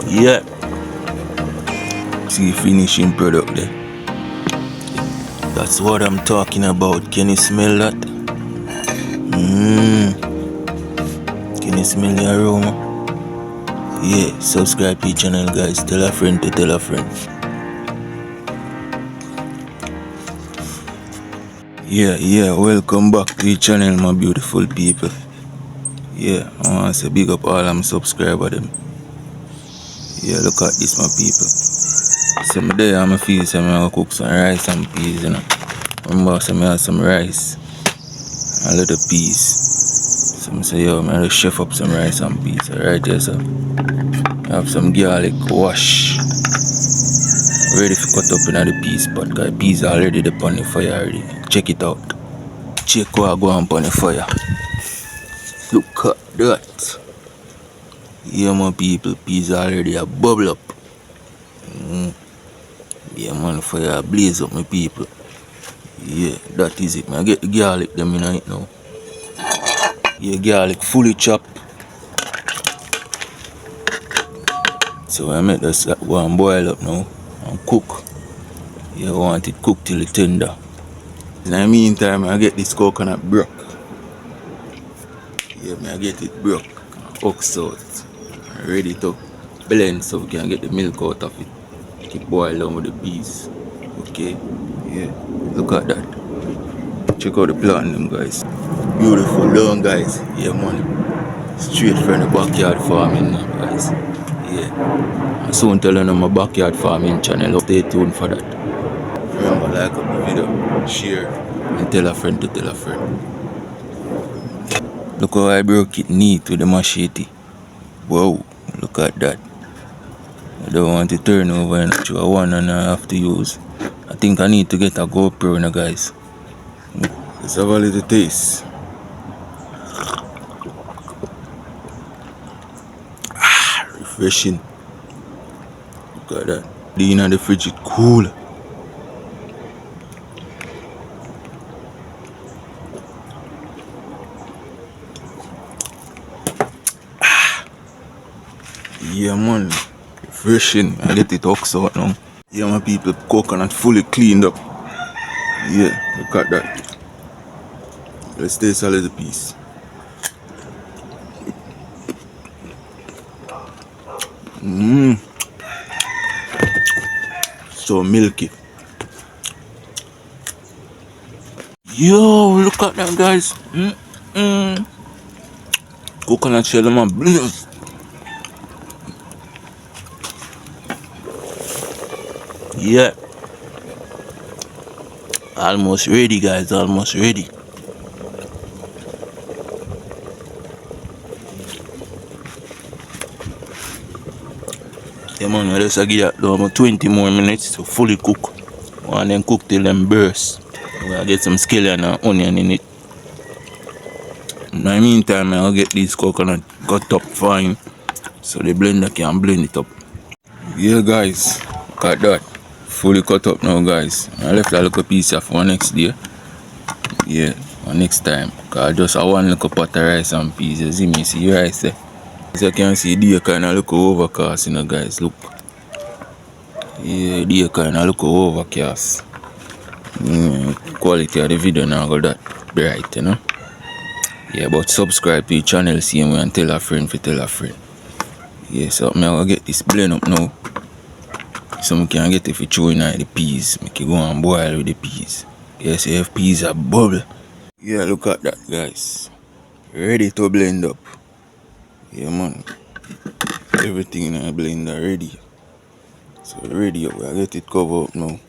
Yeah. See finishing product there. That's what I'm talking about. Can you smell that? Can you smell the aroma? Yeah, subscribe to the channel, guys. Tell a friend to tell a friend. Yeah, welcome back to the channel, my beautiful people. Yeah, I want to say big up all them subscribers them. Yeah, look at this, my people. Some day I'm feel say I'm gonna cook some rice and peas, you know. Remember, some have some rice and a little peas. Some say, yo, I'm gonna chef up some rice and peas. Right there, so I have some garlic wash. Ready to cut up in the peas pot, because peas are already on the fire already. Check it out. Check what go on the fire. Look at that. Yeah, my people, peas already a bubble up. Yeah, man, fire blaze up, my people. Yeah, that is it, man. I get the garlic them in it now. Yeah, garlic fully chopped. So I make this go and boil up now and cook. Yeah, I want it cooked till it's tender. In the meantime, I get this coconut broth. Yeah, I get it broth, ox out, ready to blend so we can get the milk out of it. Keep boil down with the peas. Okay, yeah, look at that. Check out the plant them, guys. Beautiful down, guys. Yeah, man. Straight from the backyard farming now, guys. Yeah. I soon tell them my backyard farming channel. Stay tuned for that. Remember, like up the video, share, and tell a friend to tell a friend. Look how I broke it neat with the machete. Wow, look at that. I don't want to turn over and show one and I have to use. I think I need to get a GoPro now, guys. Let's have a little taste. Refreshing. Look at that. The in the fridge is cool. Yeah, man. Refreshing. I get it ox out now. Yeah, my people, coconut fully cleaned up. Yeah, look at that. Let's taste a little piece. So milky. Yo, look at that, guys. Coconut shell, man, blaze. Yeah. Almost ready, guys. Almost ready. Yeah, man, I just give that about 20 more minutes to fully cook. And then cook till them burst. We'll get some scallion and onion in it. In the meantime, I'll get this coconut cut up fine so the blender can blend it up. Yeah, guys, look at that. Fully cut up now, guys. I left a little piece for next day. Yeah, for next time. Cause just one little pot of rice and peas. You see me, see rice there. As you can see, the kind of look overcast, you know, guys. Look. Yeah, the kind of look overcast. Quality of the video now go that bright, you know. Yeah, but subscribe to the channel, see me and tell a friend for tell a friend. Yeah, so I'm gonna get this blend up now. So we can get it for throwing out the peas. Make it go and boil with the peas. Yes, if peas are bubble. Yeah, look at that, guys. Ready to blend up. Yeah, man. Everything in the blender ready. So ready up. I get it covered up now.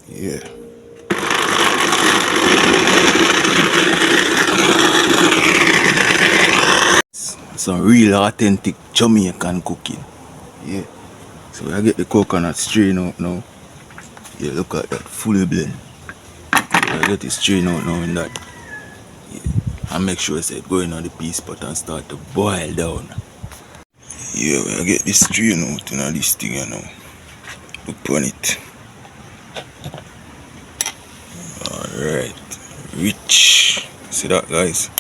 Yeah. Some real authentic Jamaican cooking. Yeah. So I get the coconut strain out now. Yeah, look at that. Fully blend. I get it strain out now in that. Yeah. And make sure it's going on the peas pot and start to boil down. Yeah, I get this strain out in this thing now. Look on it. Alright. Rich. See that, guys?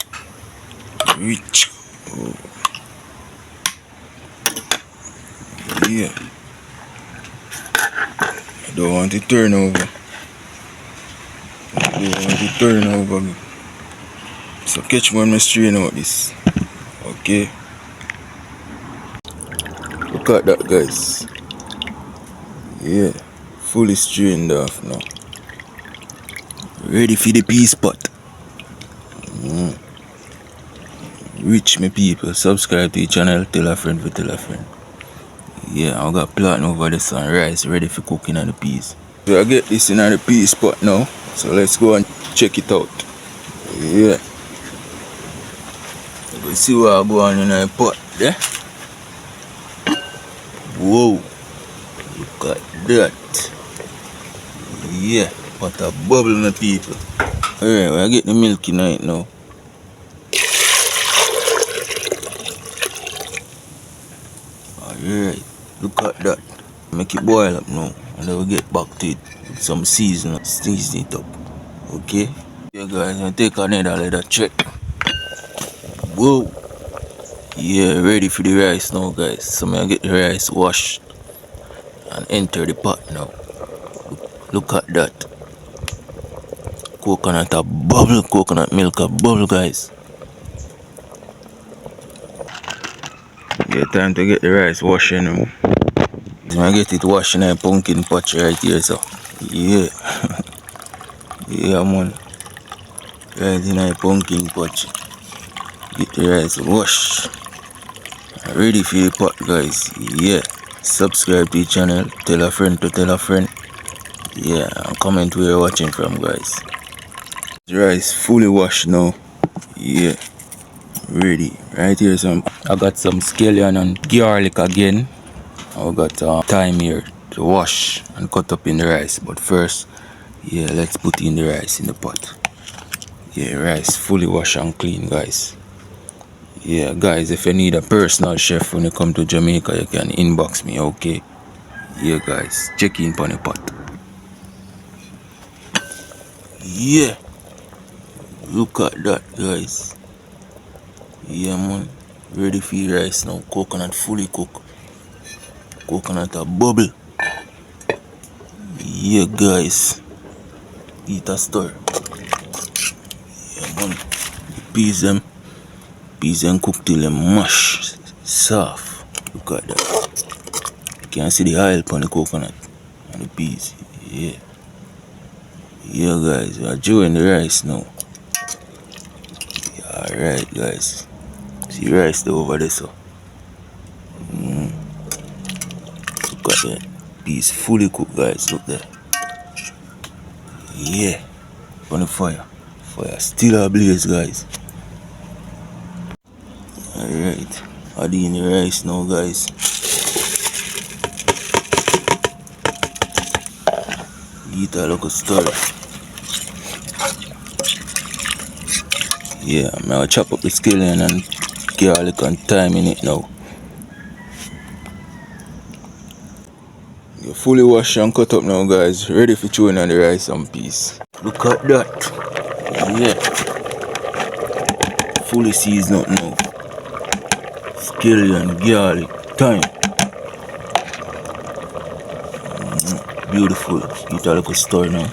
Rich. Oh. Yeah. I don't want to turn over. I don't want to turn over. So catch when I strain out this. Okay. Look at that, guys. Yeah. Fully strained off now. Ready for the pea spot. Reach me people. Subscribe to the channel. Tell a friend for tell a friend. Yeah, I got plant over this and rice ready for cooking on the peas. So I get this in the pea spot now. So let's go and check it out. Yeah. Let's see what I go on in the pot there. Whoa. Look at that. Yeah. What a bubble, my people. Alright, I get the milk in it now. Alright. Look at that. Make it boil up now. And then we get back to it with some seasoning. Season it up. Okay? Yeah guys, I take another leather check. Whoa. Yeah, ready for the rice now guys. So I get the rice washed and enter the pot now. Look at that. Coconut a bubble, coconut milk a bubble guys. Yeah, time to get the rice washing now. I get it washing in a pumpkin pot right here so. Yeah. Yeah man. Right in a pumpkin pot. Get the rice washed. Ready for the pot guys. Yeah. Subscribe to the channel. Tell a friend to tell a friend. Yeah, and comment where you're watching from guys. The rice fully washed now. Yeah. Ready. Right here I got some scallion and garlic again. I got thyme here to wash and cut up in the rice. But first, yeah, let's put in the rice in the pot. Yeah, rice fully washed and clean guys. Yeah guys, if you need a personal chef when you come to Jamaica, you can inbox me, okay? Yeah guys, check in on the pot. Yeah, look at that guys. Yeah man, ready for your rice now. Coconut fully cooked. Coconut a bubble. Yeah guys, eat a stir. Yeah man, the peas them cook till them mash soft. Look at that. You can see the oil on the coconut and the peas. Yeah. Yeah guys, we are doing the rice now. Yeah, alright guys. See rice there over there so. Look at that. Peas fully cooked guys, look there. Yeah. On the fire. Fire still ablaze guys. Alright. Adding the rice now guys. Eat a local stir. Yeah, I'm gonna chop up the scallion and garlic and thyme in it now. You fully washed and cut up now guys. Ready for chewing on the rice and peas. Look at that. Yeah. Fully seasoned up now. Scallion, garlic, thyme. Beautiful. Eat a little stir now.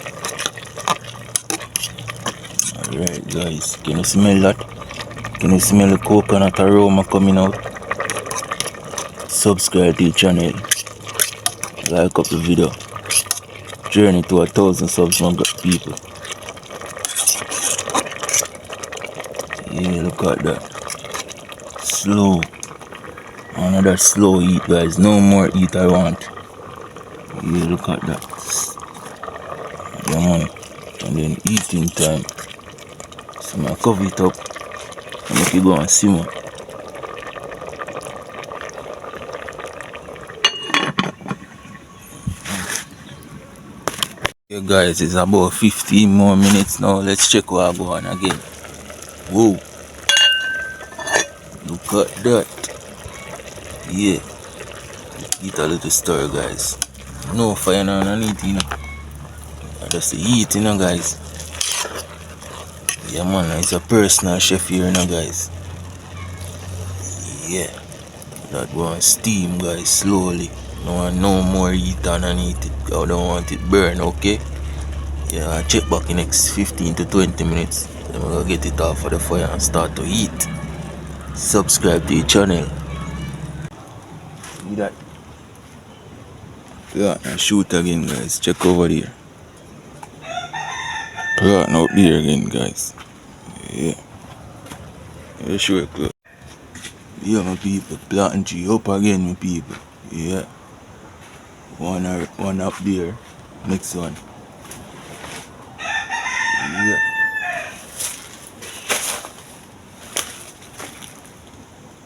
Alright guys, can you smell that? Can you smell the coconut aroma coming out? Subscribe to the channel. Like up the video. Journey to 1,000 subs, my good people. Yeah, look at that. Slow. Another slow eat guys. No more eat I want. Yeah, look at that. Yeah man. And then eating time. So I cover it up and make it go and simmer. Yeah guys, it's about 15 more minutes now. Let's check what I go on again. Whoa. Look at that. Yeah. Eat a little stir guys. No fire underneath, you know. Just the heat, you know guys. Yeah man, it's a personal chef here, you know guys. Yeah. That one steam, guys, slowly. No more heat underneath it. I don't want it burn, okay? Yeah, I check back in next 15 to 20 minutes. Then we're gonna get it off of the fire and start to heat. Subscribe to the channel. See that? Yeah, and shoot again, guys. Check over there. Plotting out there again, guys. Yeah. Yeah, sure, close. Yeah, my people. Plotting G up again, my people. Yeah. One up there. Next one. Yeah.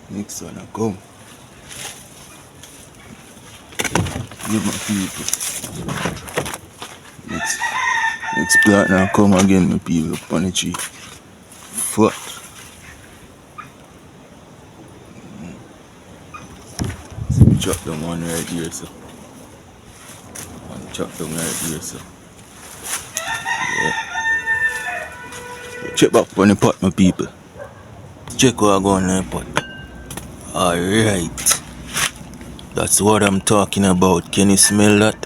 Next one, I come. Yeah, my people. Next plant now come again, my people. Up on the tree. Fuck. So we chop down one right here, so. One chop down right here, so. Yeah. Check back on the pot, my people. Check what I go on the pot. Alright. That's what I'm talking about. Can you smell that?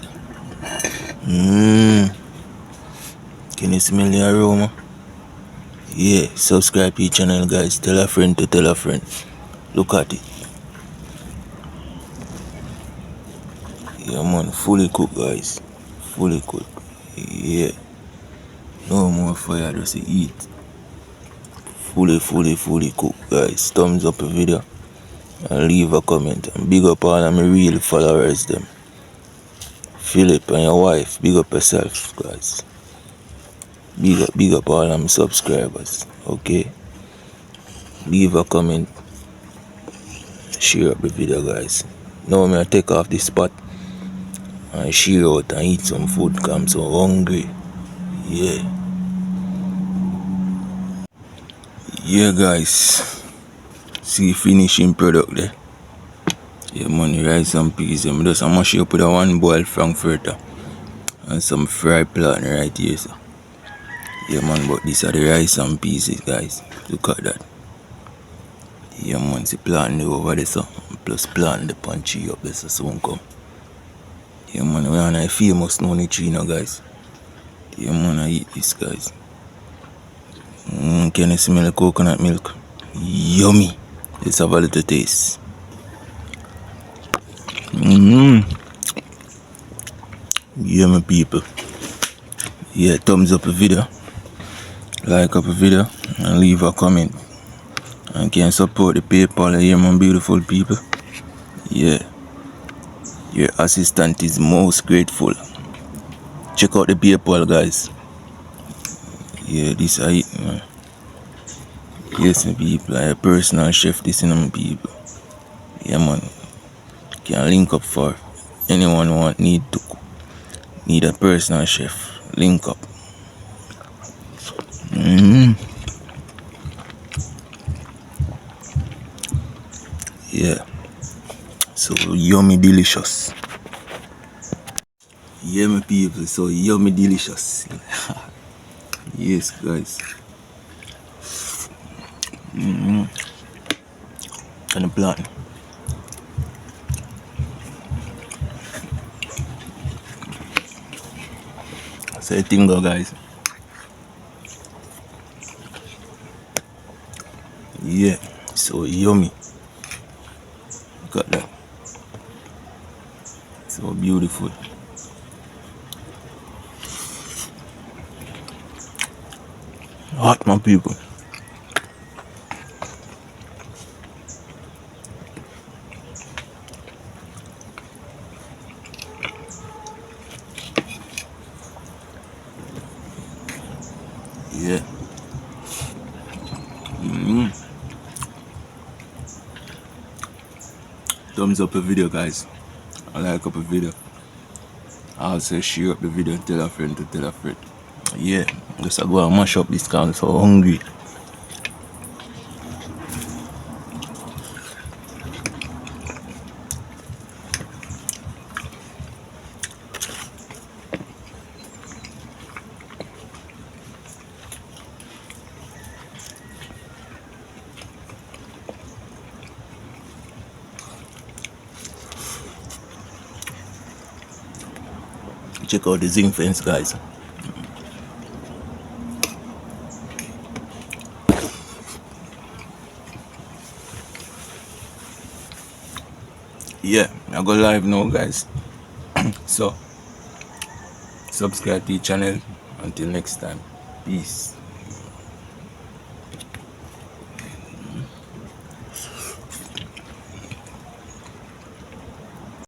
Can you smell the aroma? Yeah, subscribe to the channel, guys. Tell a friend to tell a friend. Look at it. Yeah, man, fully cooked, guys. Fully cooked. Yeah. No more fire, just eat. Fully cooked, guys. Thumbs up the video and leave a comment. And big up all of my real followers, them. Philip and your wife, big up yourself, guys. Big up all of my subscribers, okay? Leave a comment. Share up the video, guys. Now I'm gonna take off this spot and share out and eat some food because I'm so hungry. Yeah. Yeah, guys. See finishing product there. Yeah, man, rice and peas. I'm just mash up with a one boiled frankfurter and some fried plant right here, so. Yeah, man, but these are the rice and peas, guys. Look at that. Yeah, man, see plant over there, so. Plus plant the punchy up there, so soon come. Yeah, man, we're on a famous noni tree now, guys. Yeah, man, I eat this, guys. Can you smell the coconut milk? Yummy. Let's have a little taste. Yeah, my people. Yeah, thumbs up the video. Like up the video. And leave a comment. And can support the PayPal here, my beautiful people. Yeah. Your assistant is most grateful. Check out the PayPal, guys. Yeah, this I eat, man. Yes, my people. I a personal chef, this in my people. Yeah, man. Can link up for anyone who need a personal chef. Link up. Yeah. So yummy delicious. Yeah, my people, so yummy delicious. Yes, guys. And the plant. So the thing go, guys. Yeah, so yummy. Look at that. So beautiful. Hot, my people. Yeah. Thumbs up the video, guys. I like up the video. Also share up the video and tell a friend to tell a friend. Yeah, just go and mash up this car. I'm so hungry. check out the zinc fence, guys. Yeah, I go live now, guys. So subscribe to the channel. Until next time, peace.